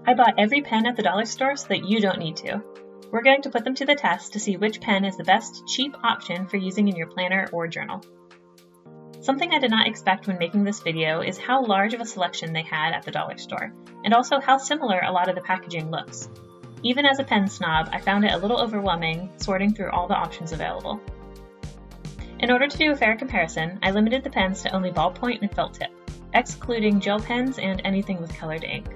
I bought every pen at the dollar store so that you don't need to. We're going to put them to the test to see which pen is the best cheap option for using in your planner or journal. Something I did not expect when making this video is how large of a selection they had at the dollar store, and also how similar a lot of the packaging looks. Even as a pen snob, I found it a little overwhelming sorting through all the options available. In order to do a fair comparison, I limited the pens to only ballpoint and felt tip, excluding gel pens and anything with colored ink.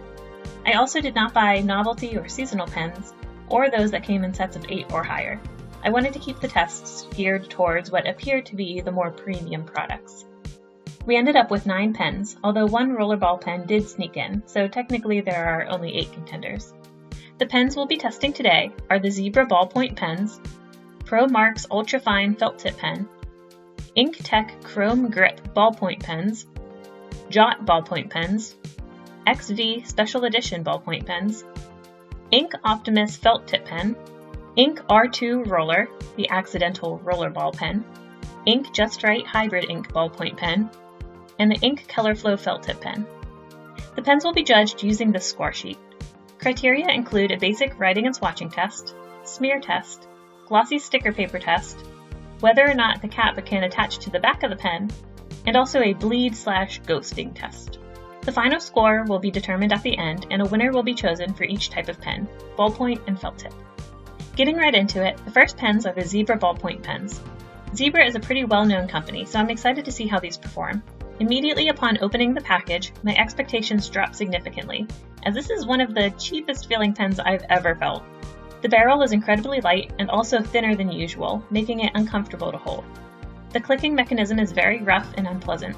I also did not buy novelty or seasonal pens, or those that came in sets of 8 or higher. I wanted to keep the tests geared towards what appeared to be the more premium products. We ended up with 9 pens, although one rollerball pen did sneak in, so technically there are only 8 contenders. The pens we'll be testing today are the Zebra ballpoint pens, Pro Marks Ultrafine Felt Tip Pen, Ink Tech Chrome Grip ballpoint pens, Jot ballpoint pens, XV Special Edition ballpoint pens, Ink Optimus Felt Tip Pen, Ink R2 Roller, the accidental rollerball pen, Ink Just Right Hybrid Ink ballpoint pen, and the Ink Colorflow Felt Tip Pen. The pens will be judged using this score sheet. Criteria include a basic writing and swatching test, smear test, glossy sticker paper test, whether or not the cap can attach to the back of the pen, and also a bleed/ghosting test. The final score will be determined at the end, and a winner will be chosen for each type of pen, ballpoint and felt tip. Getting right into it, the first pens are the Zebra ballpoint pens. Zebra is a pretty well-known company, so I'm excited to see how these perform. Immediately upon opening the package, my expectations dropped significantly, as this is one of the cheapest feeling pens I've ever felt. The barrel is incredibly light and also thinner than usual, making it uncomfortable to hold. The clicking mechanism is very rough and unpleasant.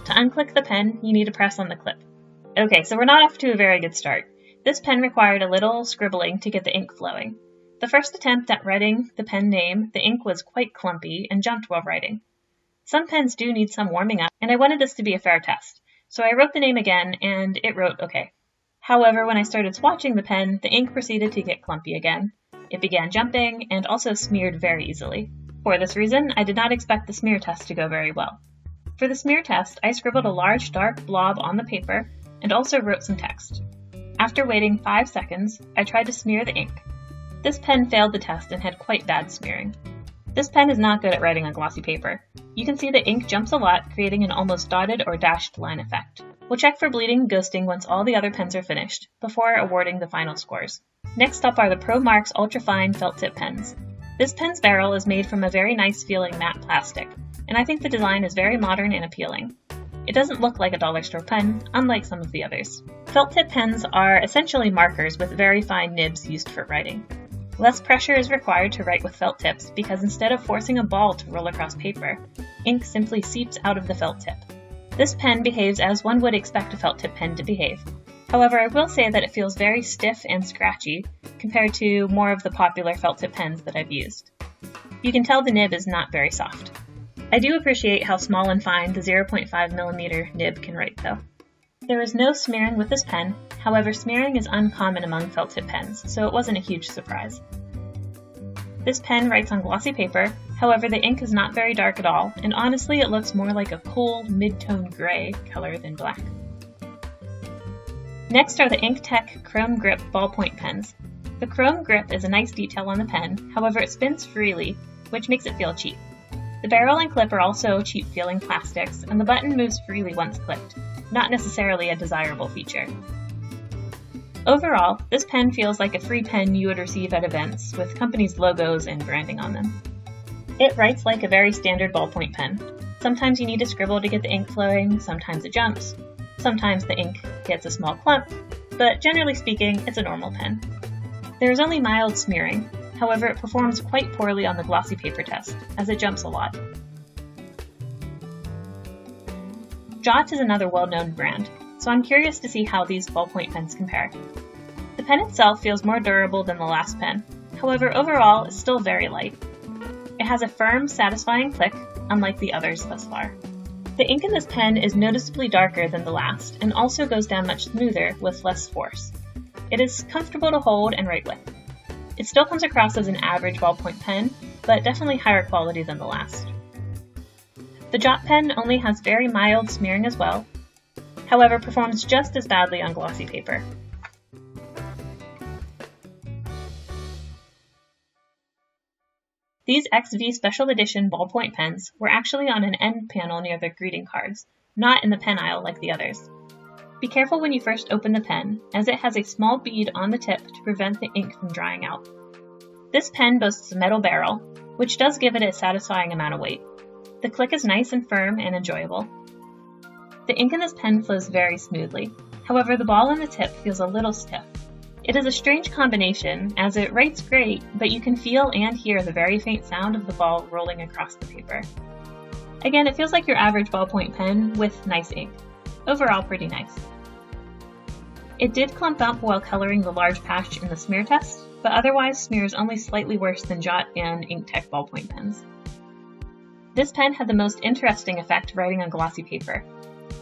To unclick the pen, you need to press on the clip. Okay, so we're not off to a very good start. This pen required a little scribbling to get the ink flowing. The first attempt at writing the pen name, the ink was quite clumpy and jumped while writing. Some pens do need some warming up, and I wanted this to be a fair test, so I wrote the name again, and it wrote okay. However, when I started swatching the pen, the ink proceeded to get clumpy again. It began jumping, and also smeared very easily. For this reason, I did not expect the smear test to go very well. For the smear test, I scribbled a large dark blob on the paper, and also wrote some text. After waiting 5 seconds, I tried to smear the ink. This pen failed the test and had quite bad smearing. This pen is not good at writing on glossy paper. You can see the ink jumps a lot, creating an almost dotted or dashed line effect. We'll check for bleeding and ghosting once all the other pens are finished, before awarding the final scores. Next up are the Pro Marks Ultrafine Felt Tip Pens. This pen's barrel is made from a very nice feeling matte plastic, and I think the design is very modern and appealing. It doesn't look like a dollar store pen, unlike some of the others. Felt tip pens are essentially markers with very fine nibs used for writing. Less pressure is required to write with felt tips because instead of forcing a ball to roll across paper, ink simply seeps out of the felt tip. This pen behaves as one would expect a felt tip pen to behave. However, I will say that it feels very stiff and scratchy compared to more of the popular felt tip pens that I've used. You can tell the nib is not very soft. I do appreciate how small and fine the 0.5mm nib can write though. There is no smearing with this pen, however smearing is uncommon among felt tip pens, so it wasn't a huge surprise. This pen writes on glossy paper, however the ink is not very dark at all, and honestly it looks more like a cool mid-tone gray color than black. Next are the Ink Tech Chrome Grip ballpoint pens. The chrome grip is a nice detail on the pen, however it spins freely, which makes it feel cheap. The barrel and clip are also cheap feeling plastics, and the button moves freely once clicked, not necessarily a desirable feature. Overall, this pen feels like a free pen you would receive at events with companies' logos and branding on them. It writes like a very standard ballpoint pen. Sometimes you need to scribble to get the ink flowing, sometimes it jumps, sometimes the ink gets a small clump, but generally speaking, it's a normal pen. There is only mild smearing, however it performs quite poorly on the glossy paper test, as it jumps a lot. Jot is another well-known brand, so I'm curious to see how these ballpoint pens compare. The pen itself feels more durable than the last pen, however overall it's still very light. It has a firm, satisfying click, unlike the others thus far. The ink in this pen is noticeably darker than the last, and also goes down much smoother with less force. It is comfortable to hold and write with. It still comes across as an average ballpoint pen, but definitely higher quality than the last. The Jot pen only has very mild smearing as well, however performs just as badly on glossy paper. These XV Special Edition ballpoint pens were actually on an end panel near the greeting cards, not in the pen aisle like the others. Be careful when you first open the pen, as it has a small bead on the tip to prevent the ink from drying out. This pen boasts a metal barrel, which does give it a satisfying amount of weight. The click is nice and firm and enjoyable. The ink in this pen flows very smoothly, however the ball on the tip feels a little stiff. It is a strange combination, as it writes great, but you can feel and hear the very faint sound of the ball rolling across the paper. Again, it feels like your average ballpoint pen with nice ink. Overall, pretty nice. It did clump up while coloring the large patch in the smear test, but otherwise smears only slightly worse than Jot and Inktek ballpoint pens. This pen had the most interesting effect writing on glossy paper.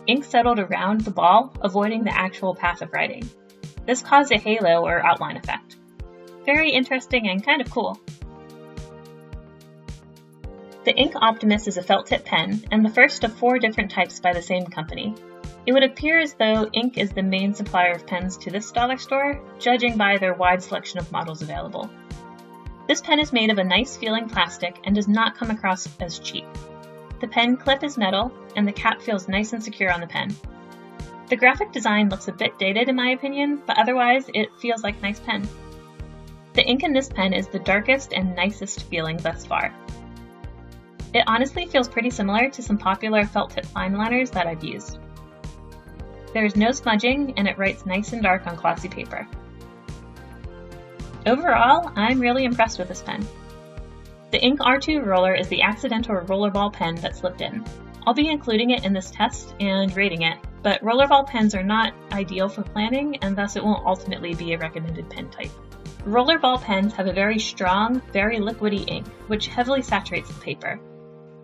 Ink settled around the ball, avoiding the actual path of writing. This caused a halo or outline effect. Very interesting and kind of cool. The Ink Optimus is a felt tip pen, and the first of 4 different types by the same company. It would appear as though Ink is the main supplier of pens to this dollar store, judging by their wide selection of models available. This pen is made of a nice feeling plastic and does not come across as cheap. The pen clip is metal, and the cap feels nice and secure on the pen. The graphic design looks a bit dated in my opinion, but otherwise it feels like a nice pen. The ink in this pen is the darkest and nicest feeling thus far. It honestly feels pretty similar to some popular felt tip fine liners that I've used. There is no smudging, and it writes nice and dark on glossy paper. Overall, I'm really impressed with this pen. The Ink R2 roller is the accidental rollerball pen that slipped in. I'll be including it in this test and rating it, but rollerball pens are not ideal for planning, and thus it won't ultimately be a recommended pen type. Rollerball pens have a very strong, very liquidy ink, which heavily saturates the paper.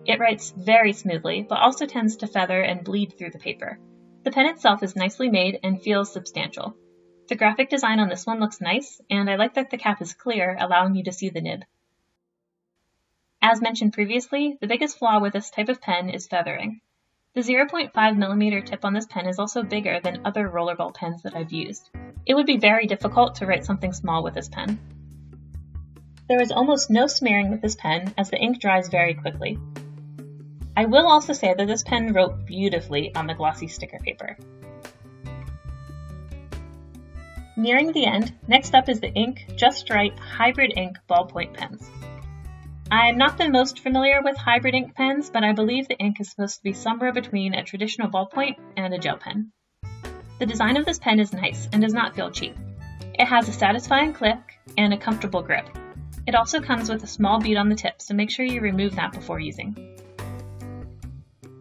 It writes very smoothly, but also tends to feather and bleed through the paper. The pen itself is nicely made and feels substantial. The graphic design on this one looks nice, and I like that the cap is clear, allowing you to see the nib. As mentioned previously, the biggest flaw with this type of pen is feathering. The 0.5mm tip on this pen is also bigger than other rollerball pens that I've used. It would be very difficult to write something small with this pen. There is almost no smearing with this pen, as the ink dries very quickly. I will also say that this pen wrote beautifully on the glossy sticker paper. Nearing the end, next up is the Ink Just Right Hybrid Ink ballpoint pens. I'm not the most familiar with hybrid ink pens, but I believe the ink is supposed to be somewhere between a traditional ballpoint and a gel pen. The design of this pen is nice and does not feel cheap. It has a satisfying click and a comfortable grip. It also comes with a small bead on the tip, so make sure you remove that before using.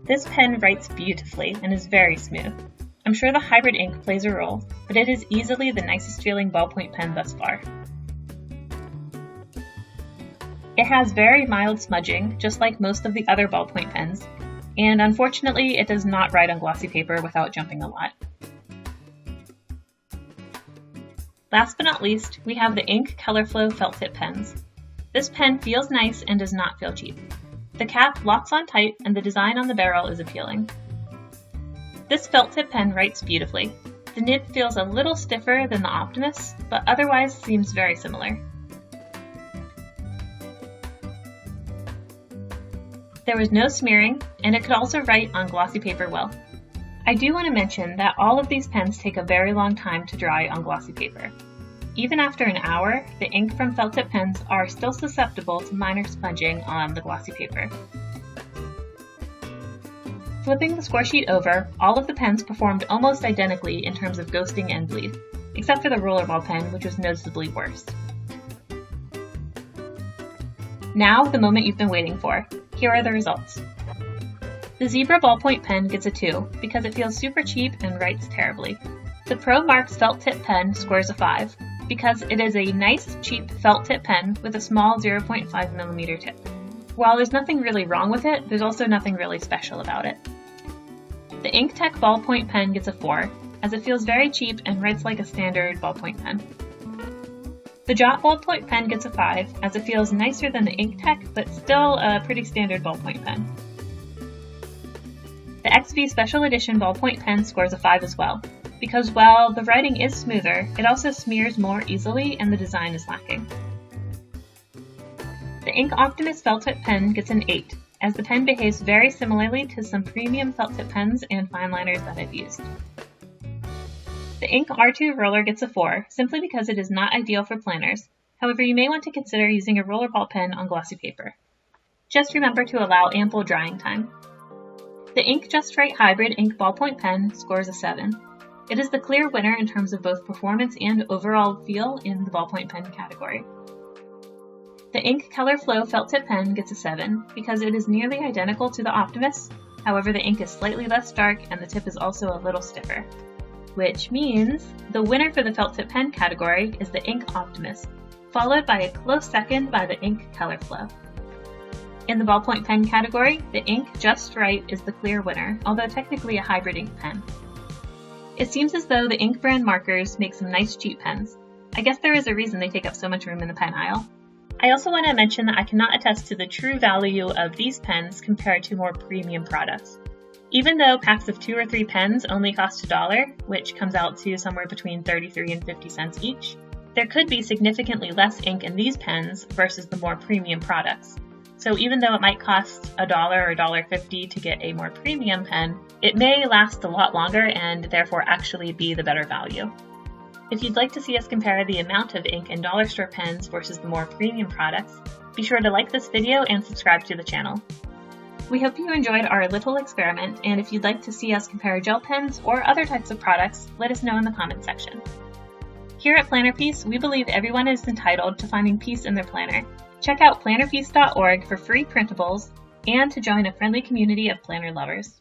This pen writes beautifully and is very smooth. I'm sure the hybrid ink plays a role, but it is easily the nicest feeling ballpoint pen thus far. It has very mild smudging, just like most of the other ballpoint pens, and unfortunately it does not write on glossy paper without jumping a lot. Last but not least, we have the Ink Colorflow felt tip pens. This pen feels nice and does not feel cheap. The cap locks on tight and the design on the barrel is appealing. This felt tip pen writes beautifully. The nib feels a little stiffer than the Optimus, but otherwise seems very similar. There was no smearing, and it could also write on glossy paper well. I do want to mention that all of these pens take a very long time to dry on glossy paper. Even after an hour, the ink from felt tip pens are still susceptible to minor smudging on the glossy paper. Flipping the score sheet over, all of the pens performed almost identically in terms of ghosting and bleed, except for the rollerball pen, which was noticeably worse. Now, the moment you've been waiting for. Here are the results. The Zebra ballpoint pen gets a 2 because it feels super cheap and writes terribly. The Pro Marks felt tip pen scores a 5 because it is a nice, cheap felt tip pen with a small 0.5mm tip. While there's nothing really wrong with it, there's also nothing really special about it. The Inktek ballpoint pen gets a 4 as it feels very cheap and writes like a standard ballpoint pen. The Jot ballpoint pen gets a 5 as it feels nicer than the Inktek, but still a pretty standard ballpoint pen. The XV Special Edition ballpoint pen scores a 5 as well, because while the writing is smoother, it also smears more easily and the design is lacking. The The Ink Optimus felt tip pen gets an 8, as the pen behaves very similarly to some premium felt tip pens and fine liners that I've used. The Ink R2 roller gets a 4, simply because it is not ideal for planners. However, you may want to consider using a rollerball pen on glossy paper. Just remember to allow ample drying time. The Ink Just Right Hybrid Ink Ballpoint Pen scores a 7. It is the clear winner in terms of both performance and overall feel in the ballpoint pen category. The Ink Color Flow Felt Tip Pen gets a 7 because it is nearly identical to the Optimus. However, the ink is slightly less dark and the tip is also a little stiffer. Which means the winner for the felt tip pen category is the Ink Optimus, followed by a close second by the Ink Color Flow. In the ballpoint pen category, the Ink Just Right is the clear winner, although technically a hybrid ink pen. It seems as though the Ink brand markers make some nice cheap pens. I guess there is a reason they take up so much room in the pen aisle. I also want to mention that I cannot attest to the true value of these pens compared to more premium products. Even though packs of 2 or 3 pens only cost $1, which comes out to somewhere between 33 and 50 cents each, there could be significantly less ink in these pens versus the more premium products. So even though it might cost $1 or $1.50 to get a more premium pen, it may last a lot longer and therefore actually be the better value. If you'd like to see us compare the amount of ink in dollar store pens versus the more premium products, be sure to like this video and subscribe to the channel. We hope you enjoyed our little experiment, and if you'd like to see us compare gel pens or other types of products, let us know in the comment section. Here at PlannerPeace, we believe everyone is entitled to finding peace in their planner. Check out PlannerPeace.org for free printables and to join a friendly community of planner lovers.